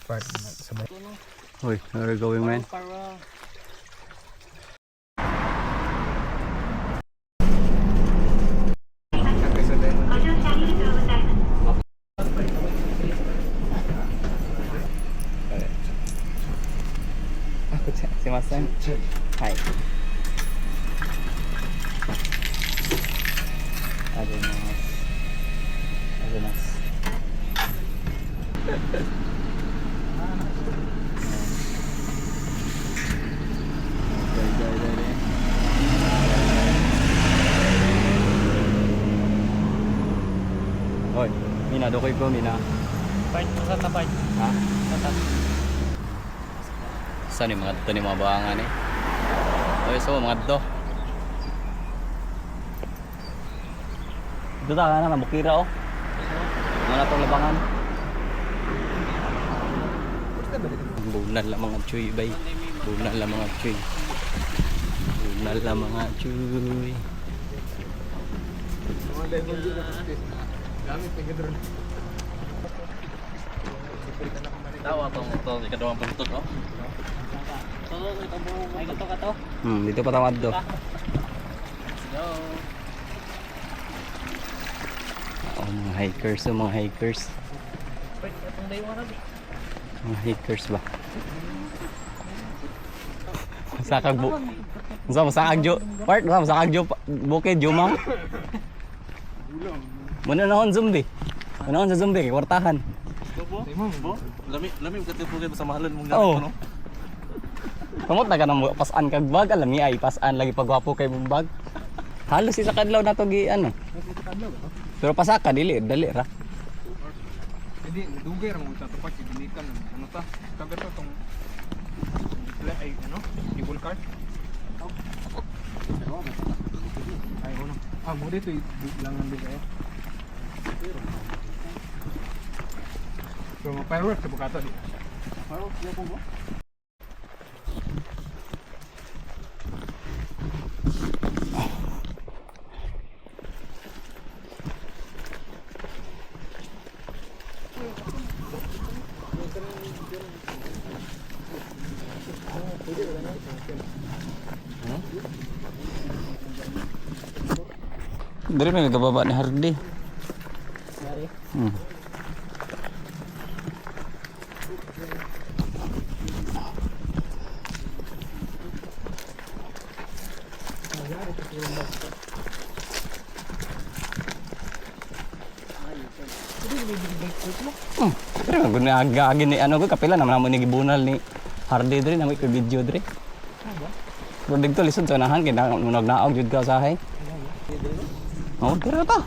part sa may. Uy, where are you going, man? Sumimasen. Hai. Arimasu. Hoy, Mina, dokoy ko, Mina. Part sa tapay. Ha? Sa Saan yung mga dito ni mga bahangan eh? Hoy, so mga dito. Dito ka na, bukira oh. Mga natong labangan. Bunal lang mga chuy, bay. Bunal lang mga chuy. Bunal lang mga chuy. Tawa tong ito, ikadawang pagtutot, oh. Ay kato. Dito pa tawad do. Let's go. Oh, mga hikers, oh, mga hikers. Part atong dayo ra di. Mga hikers ba? Masakag bu. Masakag jo. Part, masakag jo bukid jumang. Muna nahon zombie. Muna sa zombie, kwartahan. Bo? Lami katipo kay sa mahalan mong Oo. gamit ko, no? Kamot na ka nang pasan kag bag, alam niya ay pasan lagi pagwapo kay mong bag. Halos isa kadlaw na to gi ano. Pero pasaka dili ra. Hindi dugay ra mo sa tupak ginikan ano ta? Kagato tong ay ano? Evil card. Ay ano? Mo dito langan din kayo. Pero fireworks sa bukata di. Fireworks ya mo? Dari may nagababa ni Hardy. Pero mag-aga ni ano ko kapila naman mo ni gibunal ni Hardy dre na may ko video dre. Pero dito lisod sa nahan kay naog jud ka sa hay. Oh, dira ta.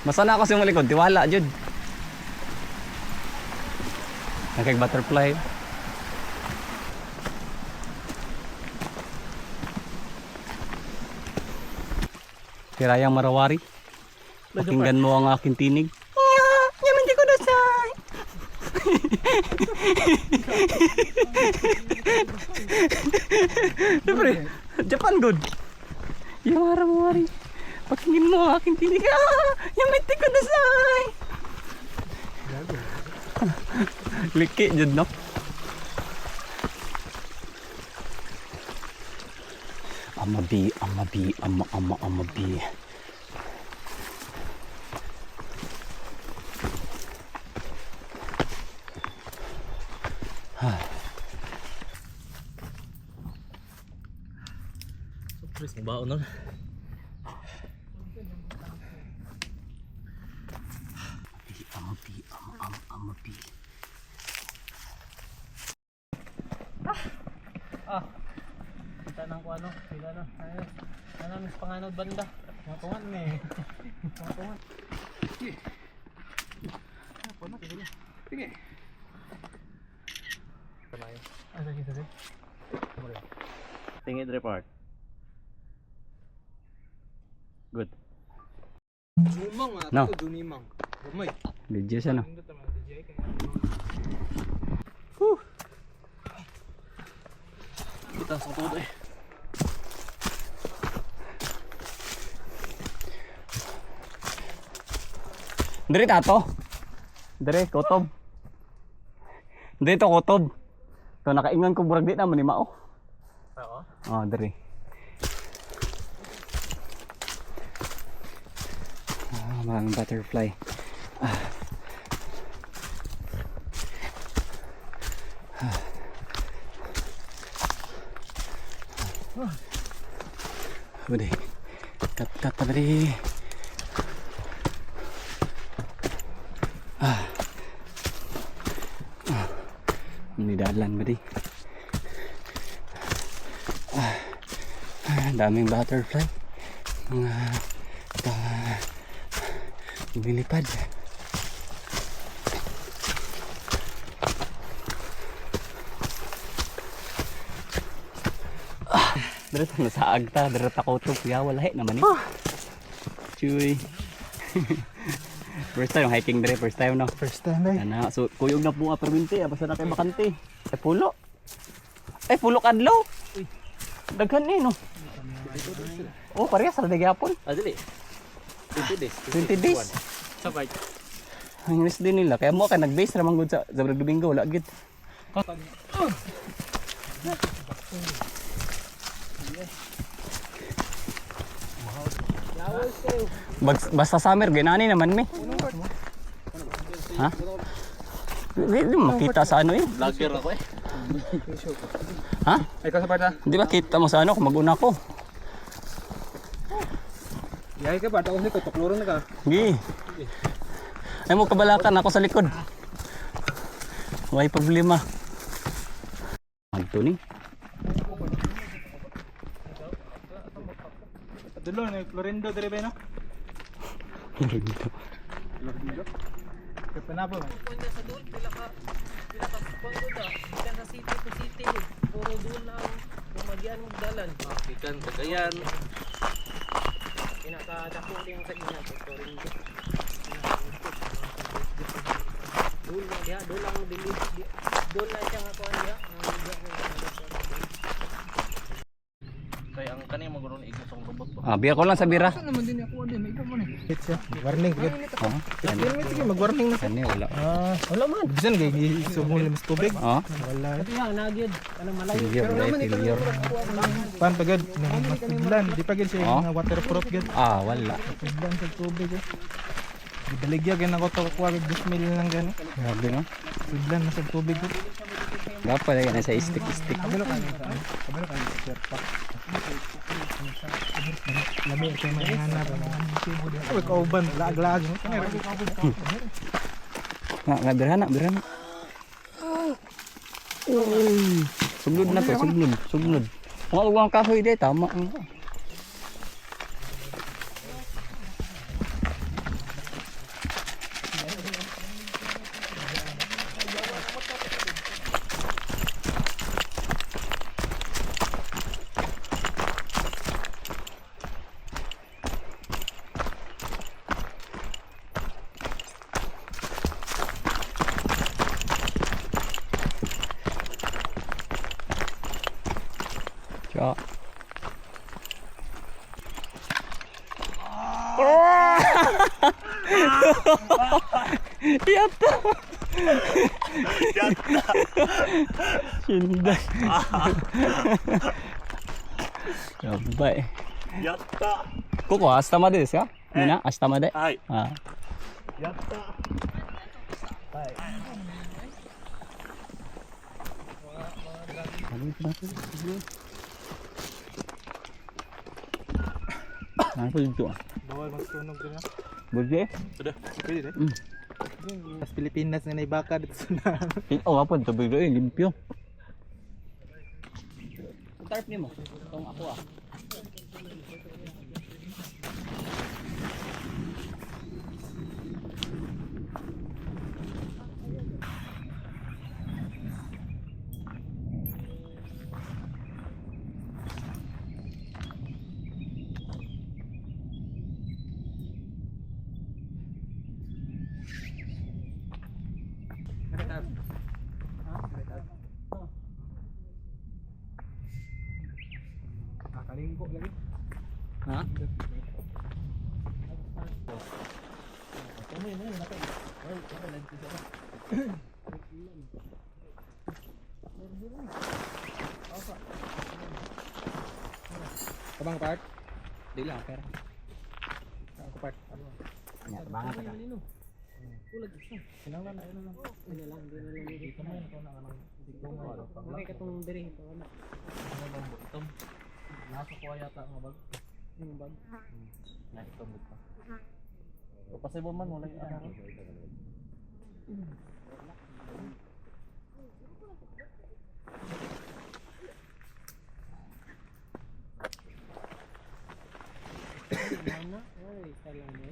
Masa na ako sa imong likod, tiwala jud. Nakag butterfly. Kirayang Marawari. Pakinggan mo ang aking tinig. Yaman di ko dasay. Siyempre, Japan good. Yung Marawari. Pakinggan mo ang aking tinig. Yaman di ko dasay. Liki jud no. Amabi. Surprise mo baon nun. Amabi. Kita nang kuano, sila na. Ano mis panganod banda. Matungan ni. Matungan. Sige. Ako na sige. Sige. Ano sige. Tingin report. Good. Dumang No. ato dunimang. Gamay. Video siya no. Kita sa todo eh. Diri tato. Diri kutob. Dito kutob. To nakaingon ko burag di na man ni mao. Oo. Oh, diri. Maraming butterfly. Udah. Kat pa diri. Ini dalan ba di? Daming butterfly. Mga lumilipad. Diretso na sa agta, diretso ako ito. Kuya, wala naman eh. Chuy. First time hiking dire, first time no. First time eh. Ana, so kuyog na po nga perminti, basta na kay bakante. Ay pulo. Ay pulo kadlaw. Daghan ni no. Oh, parehas sa gyapon. Ah, dili. 20 days. 20 days. Sabay. Ang rest din nila kaya mo ka nag-base ra man gud sa Domingo wala gid. Basta summer ginani naman mi. Ha? Di makita sa ano eh. Vlogger ako eh. Ha? Ikaw sa parta. Di ba kita mo sa ano kung mag-una ko? Yay ka parta ko ni tukluron na ka. Gi. Ay mo kabalakan ako sa likod. May problema. Adto ni. Dulo ni Florindo dire ba no? Kapanapo man. Punta sa doon, pila ka panggo da. Ikan sa city to city. Puro doon lang lumagyan mong dalan. Ikan, Cagayan. Pinakadako din sa ina. Doon na diha, doon lang dili. Doon na siya nga kuan diha. Kaya ang kani maguro ni igos ang robot to. Ah, biya ko lang sa bira. Naman din ako din, ikaw mo ni. Hit siya. Warning gid. Oh, Sige, mag-warning na. kani wala. Wala man. Bisan gay sumul mas tubig. Oh, Wala. Ito yang nagyod. Anong malayo. failure, dahil failure. Pan pagad matudlan, di pagad siya Oh. nga waterproof gid. Ah, wala. Matudlan sa tubig eh. Ibaligya gid ako to kuha gid 2 lang gani. Grabe no. Tudlan na sa tubig gid. Dapat lagi na sa stick. Kabalo ka sir pa. Labi kay may hanap. Ay kauban lag-lag. Nga birana. Suglod na to, suglod. Mga uwang kahoy day tama. Ciao. Yatta. Sinday. Yabay. Yatta. Koko, 明日までですかみんな明日まではい。あやった。Ano po dito ah? Bawal magsunog din. Boleh? Pwede eh. Hmm. Sa Pilipinas nga naibaka dito sa na. Oh, apa ito? Bigla eh, limpyo. Tarp niyo mo. Itong ako ah. Nakalingko lagi. Ha? Kabang part? Di lang, pero. Ako part. Nya banget ka. Kulag isa. Kailangan na, ayun na lang. Hindi lang, hindi na lang. Dito mo yan, ito na anong diploma. Okay ka itong diri. Ito wala. Ano bang itom? Nasa kuha yata ang bag. Yung bag. Na itom dito. O possible man, wala yung ano. Mana? Ay, salah mo.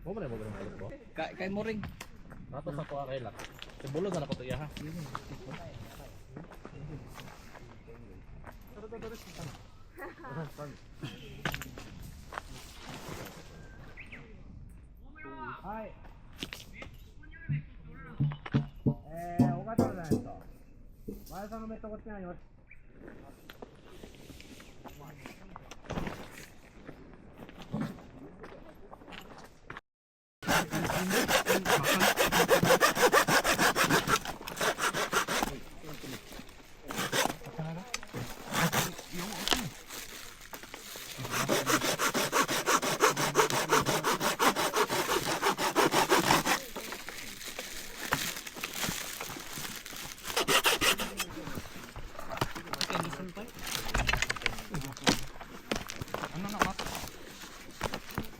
Mo man mo ganun ko. Kay mo ring. Nato sa kuha kay lang. Sibulo na ko to iya ha. Hai. Oka to na ito. Para sa may tukot niya yun.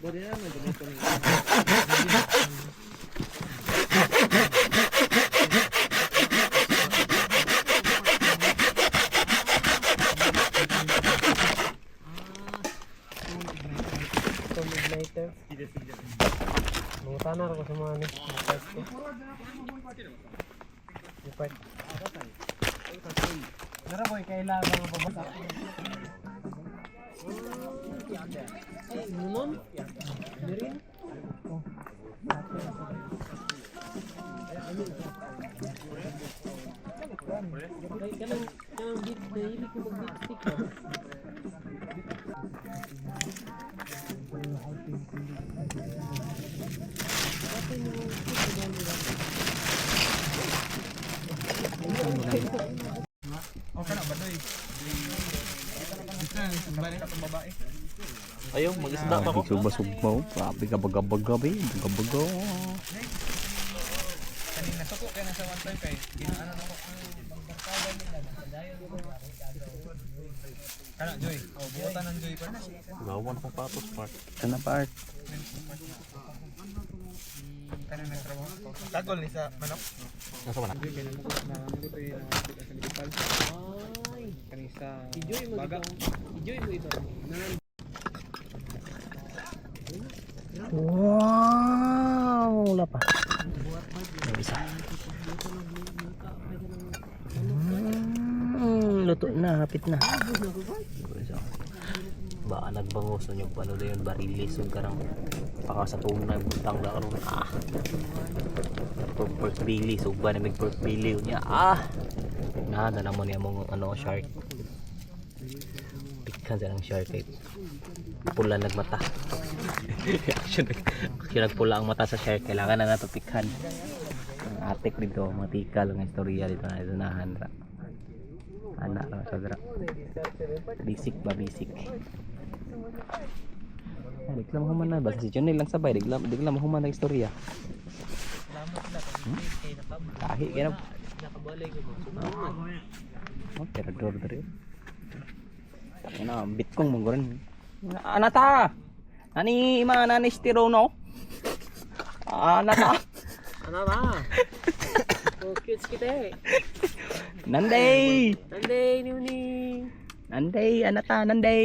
Boleh lah, macam itu ni. Igniter. Mengutanar ko sa mga ni. Lipat. Nara boy, kailangan mo ba? Minum? Dirin? Oh. Kanang beat na ibig ko mag-beat stick ba? Ayaw, mag-isda pa ko. Sugba-sugba. Grabe ka baga-baga ba. Baga-baga. Kanina sa ko kaya nasa one time kay ginaano na ko ang barkada nila nasa dayon ko. Kana Joy. Oh, buotan ng Joy pa na. Lawan kong patos part. Ito na part. Kanina nagtrabaho ko. Tagol ni sa manok. Nasa mana? Ay, Kanisa. enjoy mo baga. dito. Enjoy mo ito. Wow! Lapa. Isa. Luto na, hapit na. Ba nagbangos nyo paano na yun barilis yung karang paka sa tunay butang na karon pork belly so ba na may pork belly niya nada naman niya mong ano shark pikkan sa ng shark kay pula nagmata action nagpula ang mata sa shark kailangan na nato pikkan ang atik dito matikal ang istorya dito na idunahan ra anak ra sa dra basic ba basic. Digla mahuman na basta si Johnny lang sabay digla mahuman na istorya. Salamat na kay nakabalik. Kahi kaya Nakabalik ko mo. oh terador dere. Ano bitkong monggoran. Anata. Ani ima nani stirono. Anata. Ano ba? Oh, cute kita eh. Nanday. Nanday ni. Nanday anata nanday.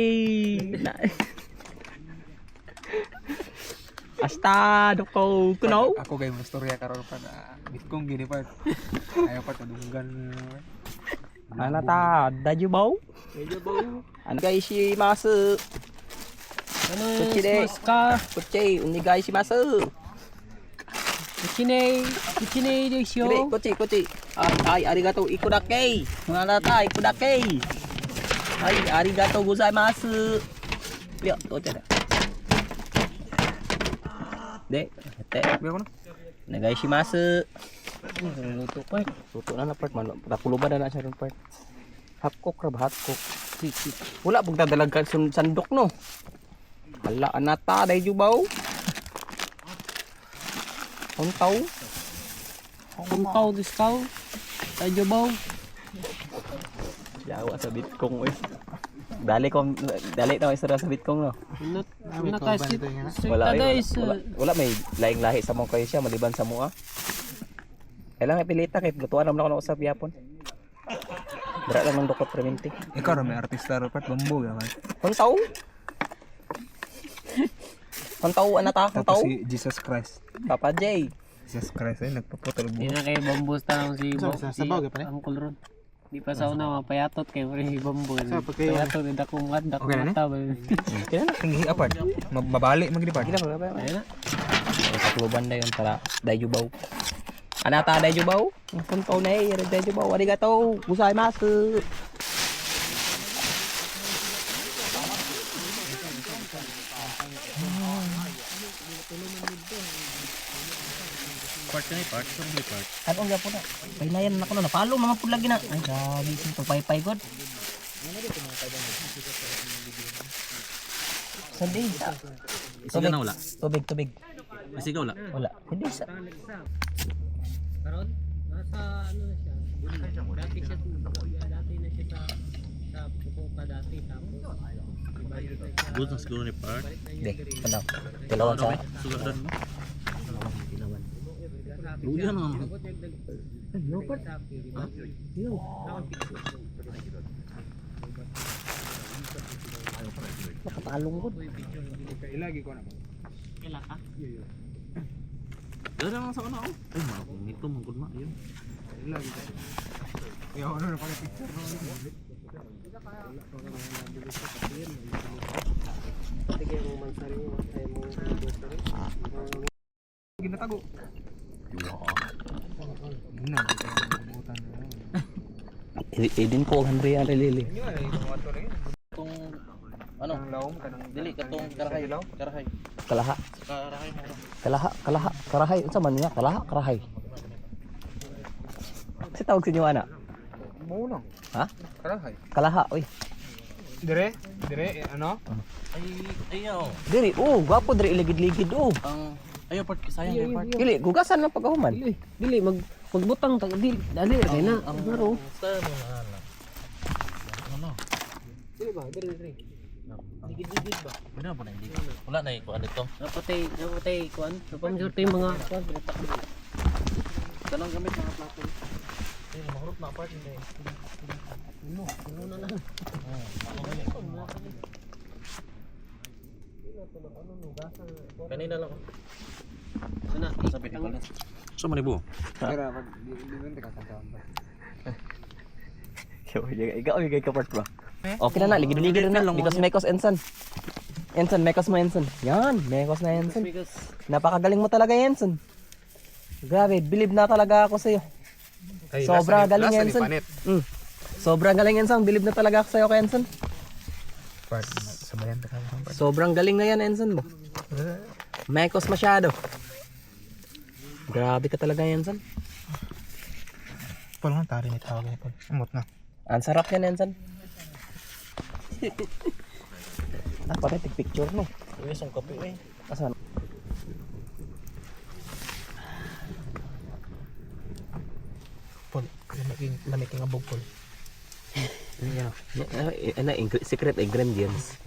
Asta doko kuno. Ako kay mo storya karon pa na bitkong gini pa. Ayaw pa tanunggan. Anata dajubaw. Medyo ba? Anigay si masu. Ano Kuchi de. ka? Kuchi unigay si masu. Kuchinay de show. Kuchi. Ay arigato ikodake. Anata ikodake. Ay, arigatou gozaimasu. Lihat, tuh cek. Dek, teh. Biar ko na. Nagaishimasu. Luto part. Luto na part. Napuluban na siya ron part. Half cook ra ba? Half cook. Wala pong dadalag ka sandok no. Hala anata day jubaw. Kontaw. Kumpaw, diskaw. Tayo baw. Yawa sa Bitcoin oy. Dali na isra sa Bitcoin no. Nakasit. Wala Kada ay, is wala may laing lahi sa mong kayo siya maliban sa mua. Kailangan ipilita kay lutuan naman ako na usap yapon. Dira lang ng dokot preminti. Ikaw ra may artista ra part bambo ya man. Kontaw. Kontaw anata, kontaw. Si Jesus Christ. Papa J. Jesus Christ ay nagpaputol Hindi buhok. na kayo bambus tanong si Sabaw ka pa Uncle Ron. Di pa sa una mapayatot kayo rin si bambus. Sa pagkaya- Payatot din ako mat, dako Okay na ni? mata ba. Kaya na. Tinggi apart. Mababali magdi part. Kila ba? Ayun na. Takluban na yun para dayubaw. Anata dayubaw? Kontaw na eh, dayubaw. Arigatou gozaimasu. Part ka ni part. Saan may part? Ano nga po na? Pailayan ako na. Napalo naman po lagi na. Ay, grabe. Ito pay-pay god. Sandi. Isigaw na wala. Tubig. Isigaw wala. Wala. Hindi sa. Karon, nasa ano na siya. Dati siya dati na siya sa Pupuka dati tapos Good na siguro ni part. Hindi. Ano? Dalawang sa. Sugadan mo. Luya na naman. Nakatalong ko. Ilagi ko na. kila ka. Dala lang sa ano ako. Ay, makakong ito. Mangkod ma. Ayun. Ilagi ko. Yo, ano na pala picture no? Sige mo man sari mo ay mo Ginatago. Gina. Butan na. Idin ko ang Henry ang relili. Itong ano? Laom kanang Dili katong karahay. Karahay. Kalaha. Karahay mo. Kalaha. Karahay. Unsa man niya? Kalaha. Karahay. Si tawag sa inyo ana? Muna. Ha? Karahay. Kalaha. Uy. Dire, ano? Ay, ayaw. Diri. Oh, gwapo diri ligid-ligid. Oh. Ang ayaw part sayang yung part. Dili, gugasan ng pagkahuman. dili magbutang tag dili dali na baro. Basta mo na ano. Ano? Dili ba? Dili. Digid ba? Wala po na hindi. Wala na ikuan dito. Napatay kuan. Napamjurte yung mga kuan. Dalawang gamit mga plato. Ay, mahurot na part hindi. Puno na lang. Kanina lang. Sana Sabi ni Palas. So manibo. Kira pag di ka kantawan ba. Ikaw ay kay kapart ba? Okay na, ligid-ligid na. Because Mekos Ensan. Mekos mo Ensan. Yan, Mekos na Ensan. because Napakagaling mo talaga Ensan. Grabe, believe na talaga ako sa'yo. Sobrang galing Ensan. Sobrang galing Ensan, believe na talaga ako sa'yo kay Ensan. Part sabayan ta ka. Sobrang galing na yan Ensan mo. Mekos masyado. Grabe ka talaga Ensan. Pala nga tari ni tawag ni Paul. Amot na. Ang sarap yan Ensan. Parang picture no. Uy, isang kape eh. Asan? Paul, lamig nga bog Paul. Secret ingredients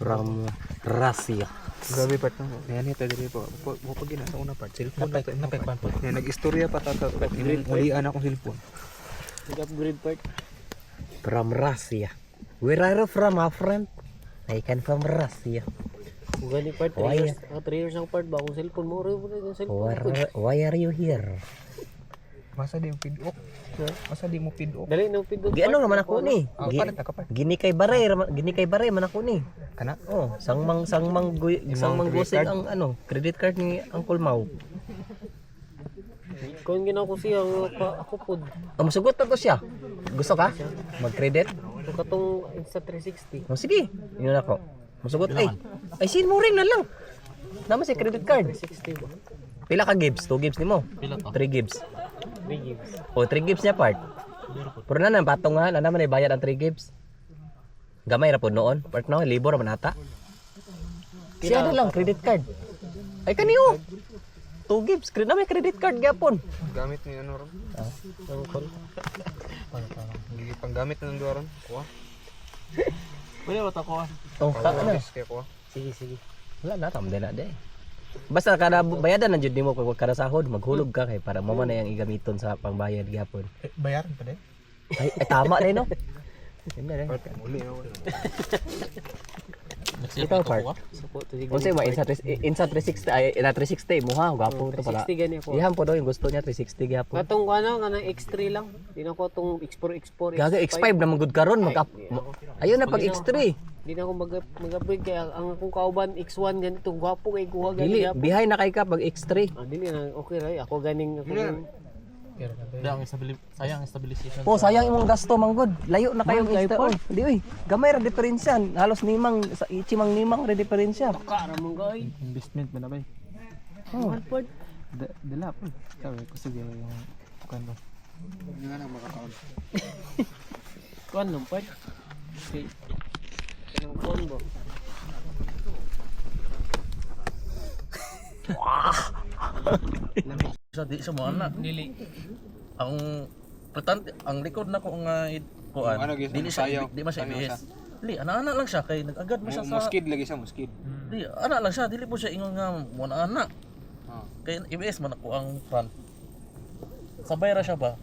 from Russia. Grabe part no. Yan ito diri po. Mo pag gina sa una part. Cellphone na napekpan po. Yan nag-istorya pa ta ulian akong cellphone. nag-upgrade part. From Russia. Where are you from, my friend? I can from Russia. Gani part Why? 3 years ang part ba akong cellphone mo rin yung cellphone. Why are you here? Masa di mo pidok. Masa di mo pidok. Dali no feed. Di ano naman ako ni? Palit ka pa. Gini kay bare man ako ni. Kana? Oh, sangmang gusin ang ano, credit card ni Uncle Mau. Kung ginaw ko siya ako pod. Masugot na to siya. Gusto ka? Mag-credit? Ito katong Insta360. O sige, yun ako. Masugot ay sin mo ring na lang. Naman si credit card. 360 ba? Pila ka gigs? 2 gigs nimo. Pila to? 3 gigs. 3 gigs. O 3 gigs niya part. Pero na nang patungan, ano man bayad ang 3 gigs. Gamay ra po noon. Part no, libo ra man ata. Siya na lang credit card. Ay kaniyo. 2 gigs, na may credit card gyapon. Gamit ni ano ron. Ang call. Hindi panggamit na ng duwa ron. Kuha. Pwede ba ito ko? Oh, ano? Kaya kuha. Sige. Wala na tam na de. Basta kada bayadan na jud nimo kung kada sahod maghulog ka kay para mo man na yang igamiton sa pangbayad gyapon. Bayaran pa din. Ay tama rin no. Hindi rin. Muli na wala. Ikaw part. Support to sige. Kung sa'yo, insa 360, ay, na 360 mo ha, gwapo ito pala. 360 gani ako. Ihan po daw yung gusto niya, 360 gyapon. Katong ano, kanang X3 lang. Di na ko tong X4, Gaga, X5 na magud karon ayun na pag X3. Di na ako mag-upgrade kaya ang akong kauban X1 ganito gwapo kay kuha Dili, gani gyapon. bihay na kay ka pag X3. Dili na okay ra ako ganing Sayang ang stabilization. Oh, sayang imong gasto manggod. Layo na kayong X3. Oh, di oy. Gamay ra diferensya. Halos nimang sa ichimang nimang ra diferensya. para mong gay. Investment ba na ba? Oh. Alford. Dala po. Sabi ko sige yung kuan ba. Nga na makakaon. Kuan lang part. Okay. Kanang combo. Di siya mo anak. Dili. Ang importante, ang record na ko nga kuan. Ano, guys, Dili siya, di man siya Sayaw IBS. Dili, ana-ana lang siya kay nag-agad mo siya sa. Muskid lagi siya, muskid. Dili, ana lang siya, dili po siya ingon nga mo na ana. Ah. Kay IBS man ako ang front. Sabay ra siya ba?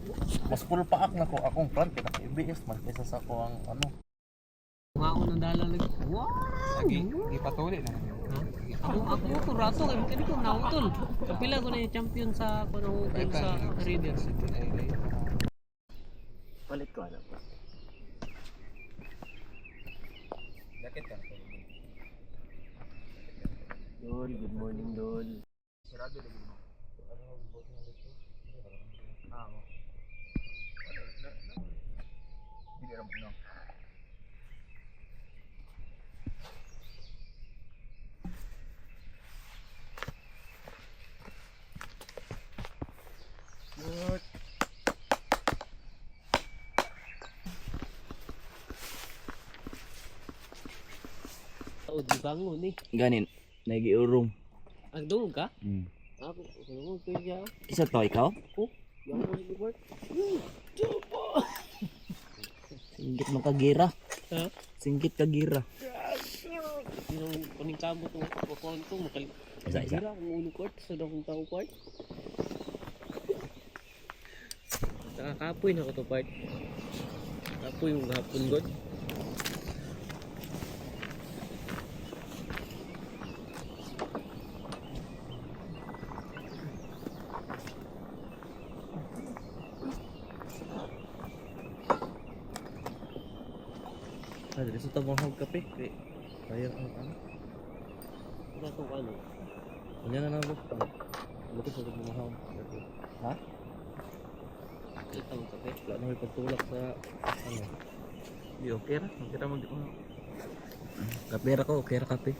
Mas full paak na ko akong front kay IBS man kaysa sa ko ang ano. Nga ako nang dala lagi. Wow. Lagi ipatuli na. Ako ko rato kay kani ko nautol. Kapila ko na yung champion sa kuno sa Raiders. Palit ko ano. Jacket ka. Dol, good morning Dol. Sarado lagi mo. Hindi ra no. Oh, di bangon ni. Ganin, nagiurong. Agdong ka? Hmm. Ako, ano ko siya? Isa to ikaw? Oh, yang mo di work. Singgit mo kagira. Ha? Singgit kagira. Yung kuning kamo tong kokon ko makal. Isa. Gira ang ulo court sa dakong tao part. Nakakapoy na ko to part. Kapoy yung hapon god. Ah, dili sa tabang hog kape kay sayang ang ano. Wala tong ano. Anya na nabot. Buto sa tabang hog. Ha? Kita mo kape. Wala na may pagtulak sa ano. Di okay ra, okay ra mag Kapera ko, kaya kape.